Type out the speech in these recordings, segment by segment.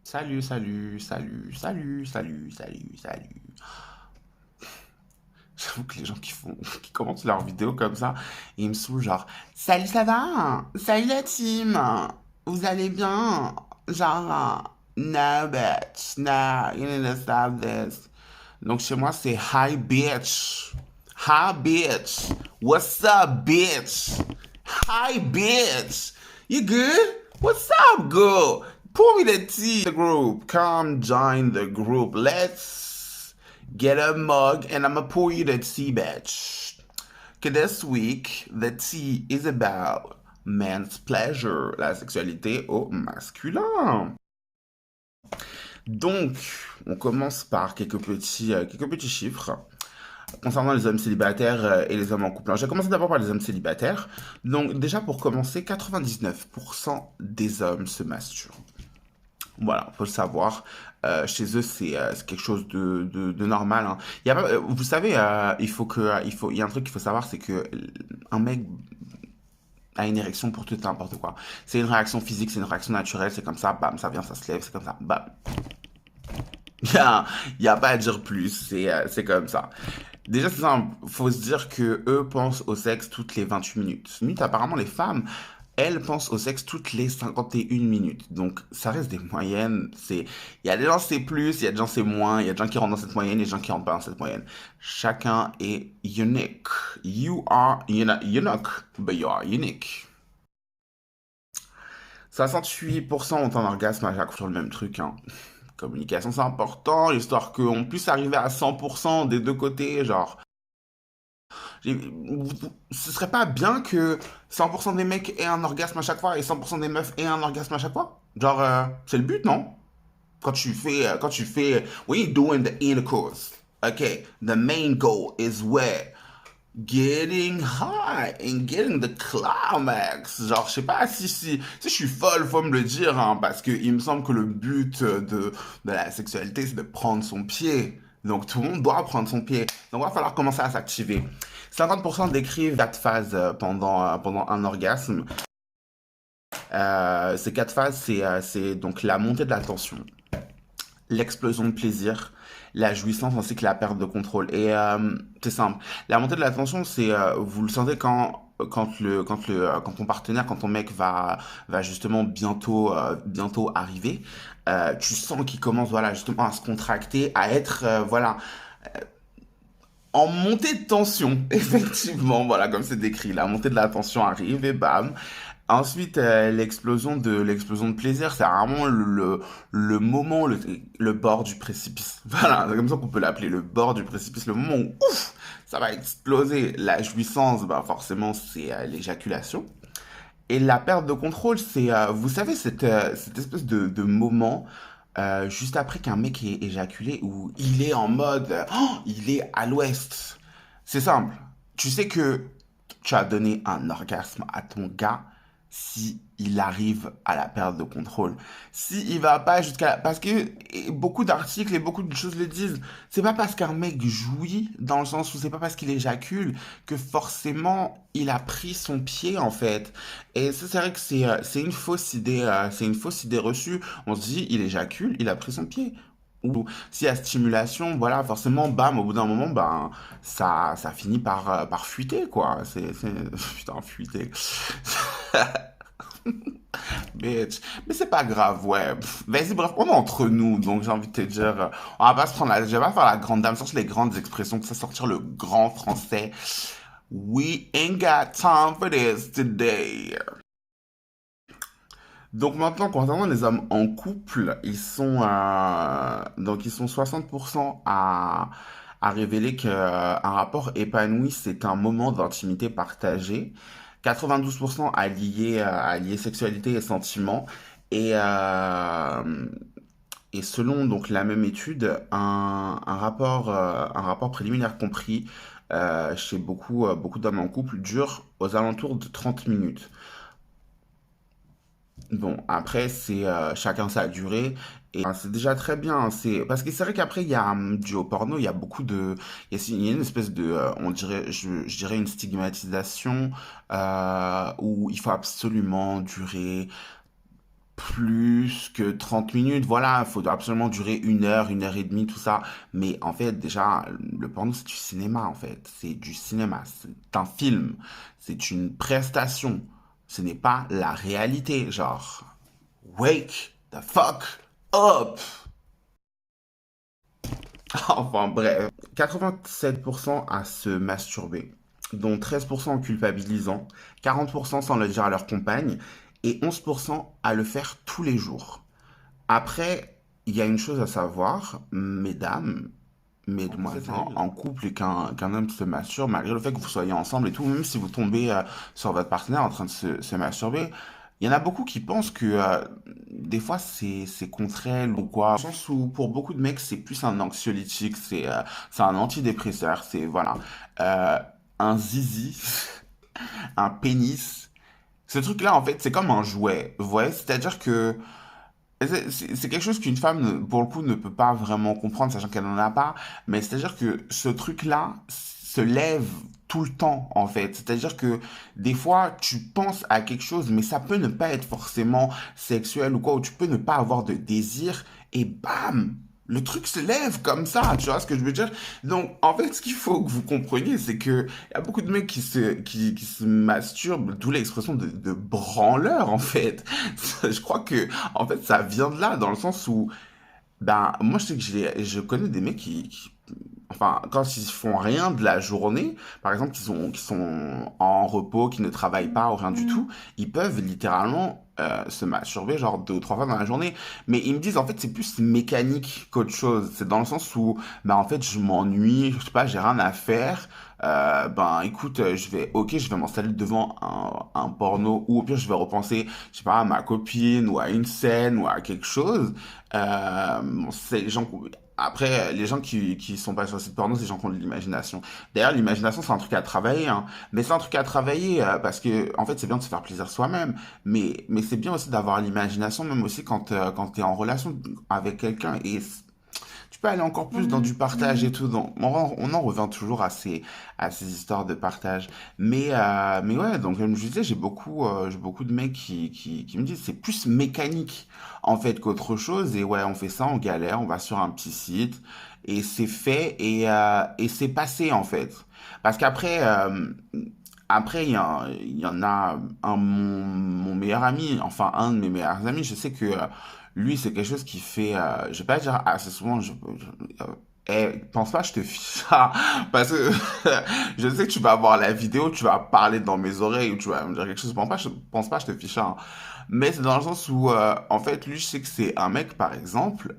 Salut, salut, salut, salut, salut, salut, salut. J'avoue que les gens qui commencent leurs vidéos comme ça, ils me saoulent genre, salut, ça va? Salut la team, vous allez bien? Genre, no bitch, no, you need to stop this. Donc chez moi c'est hi bitch, hi bitch, what's up bitch, hi bitch, you good? What's up girl? Pour me the tea, the group, come join the group, let's get a mug and I'ma pour you the tea, bitch. Okay, this week, the tea is about men's pleasure, la sexualité au masculin. Donc, on commence par quelques petits chiffres concernant les hommes célibataires et les hommes en couple. Alors, je vais commencer d'abord par les hommes célibataires. Donc, déjà pour commencer, 99% des hommes se masturbent. Voilà, faut le savoir. Chez eux, c'est quelque chose de normal, hein. Il y a pas, vous savez, il y a un truc qu'il faut savoir, c'est que un mec a une érection pour tout et n'importe quoi. C'est une réaction physique, c'est une réaction naturelle, c'est comme ça, bam, ça vient, ça se lève, c'est comme ça, bam. Il y a pas à dire plus, c'est comme ça. Déjà, c'est simple, faut se dire que eux pensent au sexe toutes les 28 minutes. Apparemment, les femmes, elles pensent au sexe toutes les 51 minutes. Donc, ça reste des moyennes. Il y a des gens c'est plus, il y a des gens c'est moins, il y a des gens qui rentrent dans cette moyenne et des gens qui rentrent pas dans cette moyenne. Chacun est unique. You are unique, but you are unique. 68% ont un orgasme à chaque fois sur le même truc, hein. Communication, c'est important, histoire qu'on puisse arriver à 100% des deux côtés, genre. Ce serait pas bien que 100% des mecs aient un orgasme à chaque fois et 100% des meufs aient un orgasme à chaque fois? Genre, c'est le but, non? Quand tu fais, when you're doing the intercourse, okay, the main goal is where? Getting high and getting the climax. Genre, je sais pas si je suis folle, faut me le dire, hein, parce que il me semble que le but de la sexualité, c'est de prendre son pied. Donc, tout le monde doit prendre son pied. Donc, il va falloir commencer à s'activer. 50% décrivent 4 phases pendant un orgasme. Ces 4 phases, c'est donc la montée de la tension, l'explosion de plaisir, la jouissance ainsi que la perte de contrôle. Et c'est simple. La montée de la tension, c'est vous le sentez quand ton partenaire, quand ton mec va justement bientôt arriver, tu sens qu'il commence voilà justement à se contracter, à être voilà en montée de tension, effectivement, voilà, comme c'est décrit, la montée de la tension arrive et bam. Ensuite, l'explosion de plaisir, c'est vraiment le moment, le bord du précipice. Voilà, c'est comme ça qu'on peut l'appeler, le bord du précipice, le moment où, ouf, ça va exploser. La jouissance, bah, forcément, c'est l'éjaculation. Et la perte de contrôle, c'est, vous savez, cette espèce de moment juste après qu'un mec ait éjaculé où il est en mode, il est à l'ouest. C'est simple. Tu sais que tu as donné un orgasme à ton gars si il arrive à la perte de contrôle. Si il va pas parce que beaucoup d'articles et beaucoup de choses le disent, c'est pas parce qu'un mec jouit, dans le sens où c'est pas parce qu'il éjacule que forcément il a pris son pied en fait. Et ça c'est vrai que c'est une fausse idée, c'est une fausse idée reçue. On se dit il éjacule, il a pris son pied. Ou s'il y a stimulation, voilà, forcément, bam, au bout d'un moment, ben, ça finit par fuiter, quoi. Putain, fuiter. Bitch. Mais c'est pas grave, ouais. Vas-y, bref, on est entre nous, donc j'ai envie de te dire, on va pas se prendre je vais pas faire la grande dame, sortir les grandes expressions, tout ça, sortir le grand français. We ain't got time for this today. Donc maintenant, concernant les hommes en couple, donc ils sont 60% à révéler qu'un rapport épanoui, c'est un moment d'intimité partagée. 92% à lier sexualité et sentiments. Et, euh, et selon donc la même étude, un rapport préliminaire compris chez beaucoup d'hommes en couple dure aux alentours de 30 minutes. Bon, après, c'est chacun sa durée. Et c'est déjà très bien. C'est parce que c'est vrai qu'après, il y a du haut porno, il y a beaucoup de. Il y a une espèce de. On dirait, je dirais une stigmatisation où il faut absolument durer plus que 30 minutes. Voilà, il faut absolument durer une heure et demie, tout ça. Mais en fait, déjà, le porno, c'est du cinéma, en fait. C'est du cinéma. C'est un film. C'est une prestation. Ce n'est pas la réalité. Genre, wake the fuck up! Enfin bref, 87% à se masturber, dont 13% en culpabilisant, 40% sans le dire à leur compagne et 11% à le faire tous les jours. Après, il y a une chose à savoir, mesdames, mesdemoiselles, en couple et qu'un homme se masturbe, malgré le fait que vous soyez ensemble et tout, même si vous tombez sur votre partenaire en train de se masturber, il y en a beaucoup qui pensent que des fois c'est contre elle ou quoi. Dans le sens où pour beaucoup de mecs c'est plus un anxiolytique, c'est un antidépresseur, c'est voilà. Euh, un zizi, un pénis. Ce truc-là en fait c'est comme un jouet, vous voyez? C'est-à-dire que c'est quelque chose qu'une femme, pour le coup, ne peut pas vraiment comprendre, sachant qu'elle n'en a pas. Mais c'est-à-dire que ce truc-là se lève tout le temps, en fait. C'est-à-dire que des fois, tu penses à quelque chose, mais ça peut ne pas être forcément sexuel ou quoi, ou tu peux ne pas avoir de désir, et bam! Le truc se lève comme ça, tu vois ce que je veux dire? Donc, en fait, ce qu'il faut que vous compreniez, c'est que il y a beaucoup de mecs qui se masturbent, d'où l'expression de branleur, en fait. Je crois que en fait, ça vient de là, dans le sens où, ben, moi, je sais que je connais des mecs enfin, quand ils font rien de la journée, par exemple, qui sont en repos, qui ne travaillent pas ou rien du tout, ils peuvent littéralement se masturber genre 2 ou 3 fois dans la journée. Mais ils me disent, en fait, c'est plus mécanique qu'autre chose. C'est dans le sens où, ben, en fait, je m'ennuie, je sais pas, j'ai rien à faire. Ben, écoute, je vais m'installer devant un porno, ou au pire, je vais repenser, je sais pas, à ma copine, ou à une scène, ou à quelque chose. Bon, après, les gens qui sont pas sur le site porno, c'est les gens qui ont de l'imagination. D'ailleurs, l'imagination, c'est un truc à travailler, hein. Mais c'est un truc à travailler parce que, en fait, c'est bien de se faire plaisir soi-même. Mais c'est bien aussi d'avoir l'imagination, même aussi quand tu es en relation avec quelqu'un. Et tu peux aller encore plus dans du partage et tout. Donc, on en revient toujours à ces histoires de partage. Mais ouais, donc comme je disais, j'ai beaucoup de mecs qui me disent c'est plus mécanique en fait qu'autre chose. Et ouais, on fait ça en galère, on va sur un petit site et c'est fait et c'est passé en fait. Parce qu'après, après, il y en a mon meilleur ami, enfin un de mes meilleurs amis, je sais que lui, c'est quelque chose qui fait, je vais pas dire assez souvent, pense pas, je te fiche ça, parce que je sais que tu vas voir la vidéo, tu vas parler dans mes oreilles, ou tu vas me dire quelque chose, pense pas, je te fiche ça, hein. Mais c'est dans le sens où, en fait, lui, je sais que c'est un mec, par exemple,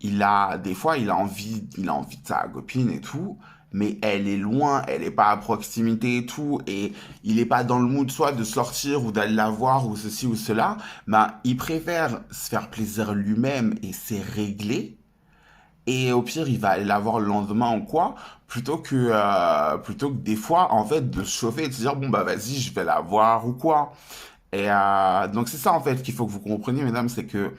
des fois, il a envie de sa copine et tout, mais elle est loin, elle est pas à proximité et tout, et il est pas dans le mood soit de sortir ou d'aller la voir ou ceci ou cela, bah, il préfère se faire plaisir lui-même et c'est réglé, et au pire, il va aller la voir le lendemain ou quoi, plutôt que des fois, en fait, de se chauffer et de se dire, bon, bah, vas-y, je vais la voir ou quoi. Et donc, c'est ça, en fait, qu'il faut que vous compreniez, mesdames, c'est que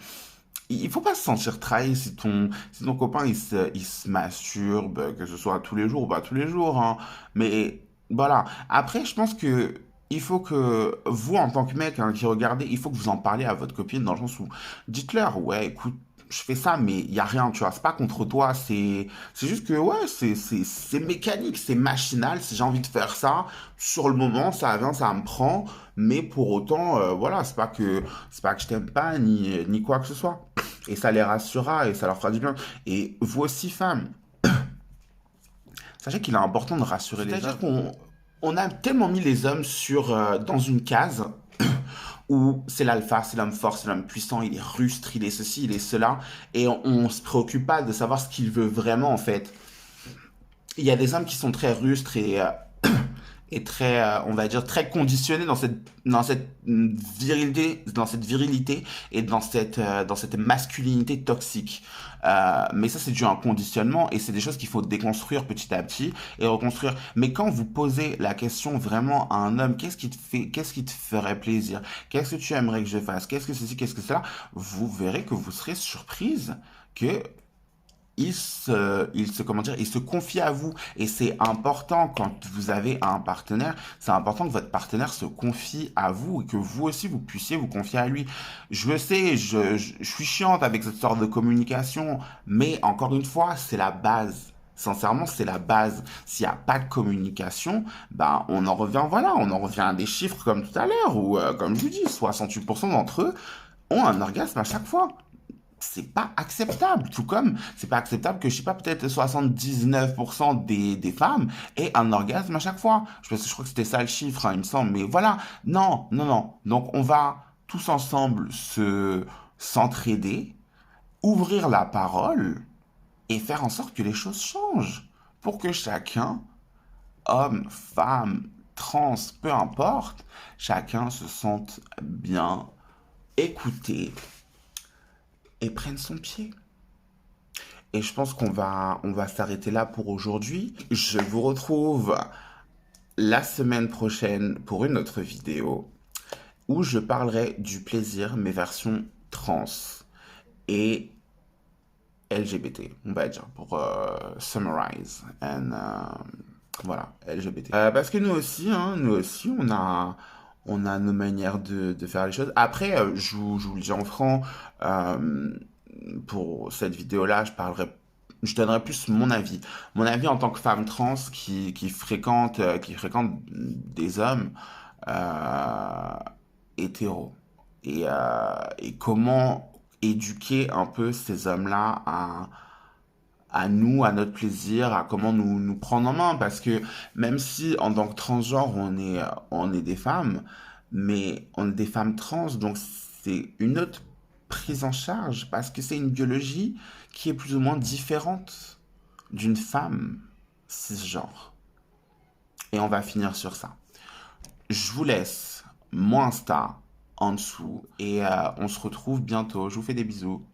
il faut pas se sentir trahi si ton copain il se masturbe, que ce soit tous les jours ou pas tous les jours, hein. Mais voilà. Après, je pense que il faut que vous, en tant que mec hein, qui regardez, il faut que vous en parliez à votre copine dans le sens où dites-leur, ouais, écoute, je fais ça, mais il y a rien, tu vois, c'est pas contre toi, c'est juste que ouais, c'est mécanique, c'est machinal. Si j'ai envie de faire ça, sur le moment, ça vient, ça me prend, mais pour autant, voilà, c'est pas que je t'aime pas ni quoi que ce soit. Et ça les rassurera et ça leur fera du bien. Et vous aussi, femmes, sachez qu'il est important de rassurer les hommes. C'est-à-dire qu'on a tellement mis les hommes dans une case où c'est l'alpha, c'est l'homme fort, c'est l'homme puissant, il est rustre, il est ceci, il est cela, et on se préoccupe pas de savoir ce qu'il veut vraiment en fait. Il y a des hommes qui sont très rustres est très, on va dire, très conditionné dans cette virilité et dans cette masculinité toxique. Mais ça, c'est dû à un conditionnement et c'est des choses qu'il faut déconstruire petit à petit et reconstruire. Mais quand vous posez la question vraiment à un homme, qu'est-ce qui te ferait plaisir? Qu'est-ce que tu aimerais que je fasse? Qu'est-ce que ceci, qu'est-ce que cela? Vous verrez que vous serez surprise que comment dire, il se confie à vous. Et c'est important quand vous avez un partenaire, c'est important que votre partenaire se confie à vous et que vous aussi, vous puissiez vous confier à lui. Je le sais, je suis chiante avec cette sorte de communication, mais encore une fois, c'est la base. Sincèrement, c'est la base. S'il n'y a pas de communication, ben, on en revient à des chiffres comme tout à l'heure, où, comme je vous dis, 68% d'entre eux ont un orgasme à chaque fois. C'est pas acceptable. Tout comme c'est pas acceptable que, je sais pas, peut-être 79% des femmes aient un orgasme à chaque fois. Je crois que c'était ça le chiffre, hein, il me semble. Mais voilà. Non, non, non. Donc, on va tous ensemble s'entraider, ouvrir la parole et faire en sorte que les choses changent. Pour que chacun, homme, femme, trans, peu importe, chacun se sente bien écouté et prenne son pied. Et je pense on va s'arrêter là pour aujourd'hui. Je vous retrouve la semaine prochaine pour une autre vidéo où je parlerai du plaisir, mes versions trans et LGBT, on va dire, pour summarize. Voilà, LGBT. Parce que nous aussi, on a nos manières de faire les choses. Après, je vous le dis en franc, euh, pour cette vidéo-là, je donnerai plus mon avis. Mon avis en tant que femme trans qui fréquente des hommes euh, hétéros. Et comment éduquer un peu ces hommes-là à nous, à notre plaisir, à comment nous prendre en main. Parce que même si en tant que transgenre, on est des femmes, mais on est des femmes trans, donc c'est une autre prise en charge parce que c'est une biologie qui est plus ou moins différente d'une femme cisgenre. Et on va finir sur ça. Je vous laisse mon Insta en dessous et on se retrouve bientôt. Je vous fais des bisous.